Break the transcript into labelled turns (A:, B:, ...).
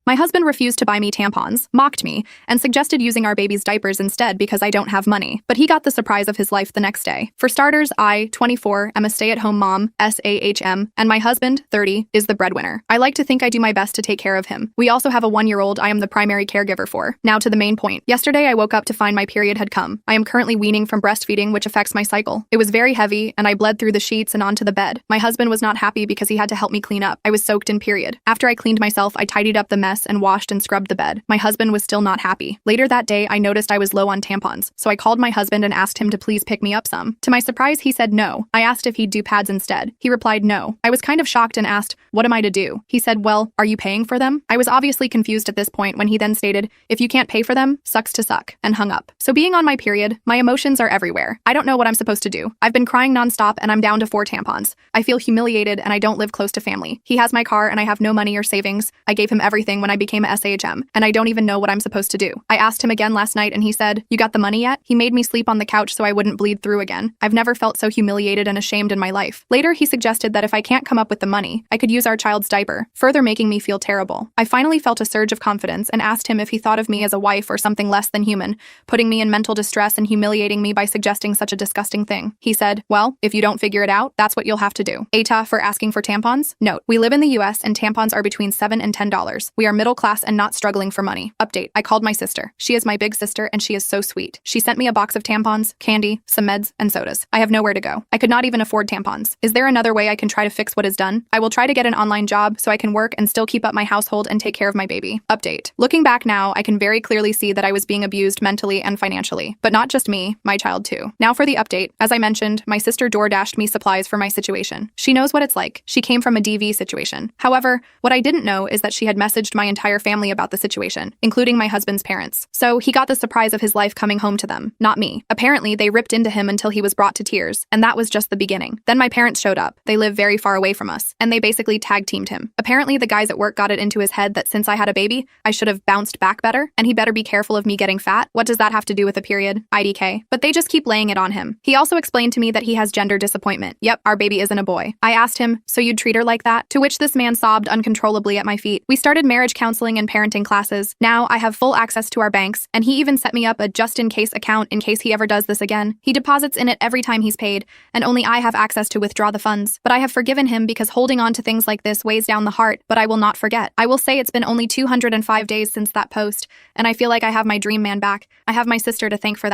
A: My husband refused to buy me tampons, mocked me, and suggested using our baby's diapers instead because I don't have money. But he got the surprise of his life the next day. For starters, I, 24, am a stay-at-home mom, SAHM, and my husband, 30, is the breadwinner. I like to think I do my best to take care of him. We also have a 1-year-old I am the primary caregiver for. Now to the main point. Yesterday I woke up to find my period had come. I am currently weaning from breastfeeding, which affects my cycle. It was very heavy, and I bled through the sheets and onto the bed. My husband was not happy because he had to help me clean up. I was soaked in period. After I cleaned myself, I tidied up the mess and washed and scrubbed the bed. My husband was still not happy. Later that day, I noticed I was low on tampons, so I called my husband and asked him to please pick me up some. To my surprise, he said no. I asked if he'd do pads instead. He replied no. I was kind of shocked and asked, what am I to do? He said, well, are you paying for them? I was obviously confused at this point when he then stated, if you can't pay for them, sucks to suck, and hung up. So being on my period, my emotions are everywhere. I don't know what I'm supposed to do. I've been crying nonstop and I'm down to 4 tampons. I feel humiliated and I don't live close to family. He has my car and I have no money or savings. I gave him everything when I became a SAHM, and I don't even know what I'm supposed to do. I asked him again last night and he said, you got the money yet? He made me sleep on the couch so I wouldn't bleed through again. I've never felt so humiliated and ashamed in my life. Later, he suggested that if I can't come up with the money, I could use our child's diaper, further making me feel terrible. I finally felt a surge of confidence and asked him if he thought of me as a wife or something less than human, putting me in mental distress and humiliating me by suggesting such a disgusting thing. He said, well, if you don't figure it out, that's what you'll have to do. ATA for asking for tampons? Note, we live in the US and tampons are between $7 and $10. We are middle class and not struggling for money. Update, I called my sister. She is my big sister and she is so sweet. She sent me a box of tampons, candy, some meds, and sodas. I have nowhere to go. I could not even afford tampons. Is there another way I can try to fix what is done? I will try to get an online job so I can work and still keep up my household and take care of my baby. Update, looking back now, I can very clearly see that I was being abused mentally and financially. But not just me, my child too. Now for the update. As I mentioned, my sister DoorDashed me supplies for my situation. She knows what it's like. She came from a DV situation. However, what I didn't know is that she had messaged my entire family about the situation, including my husband's parents. So he got the surprise of his life coming home to them, not me. Apparently, they ripped into him until he was brought to tears, and that was just the beginning. Then my parents showed up. They live very far away from us, and they basically tag-teamed him. Apparently, the guys at work got it into his head that since I had a baby, I should have bounced back better, and he better be careful of me getting fat. What does that have to do with a period? IDK. But they just keep laying it on him. He also explained to me that he has gender disappointment. Yep, our baby isn't a boy. I asked him, so you'd treat her like that? To which this man sobbed uncontrollably at my feet. We started marriage counseling and parenting classes. Now I have full access to our banks, and he even set me up a just-in-case account in case he ever does this again. He deposits in it every time he's paid, and only I have access to withdraw the funds. But I have forgiven him because holding on to things like this weighs down the heart, but I will not forget. I will say it's been only 205 days since that post, and I feel like I have my dream man back. I have my sister to thank for that.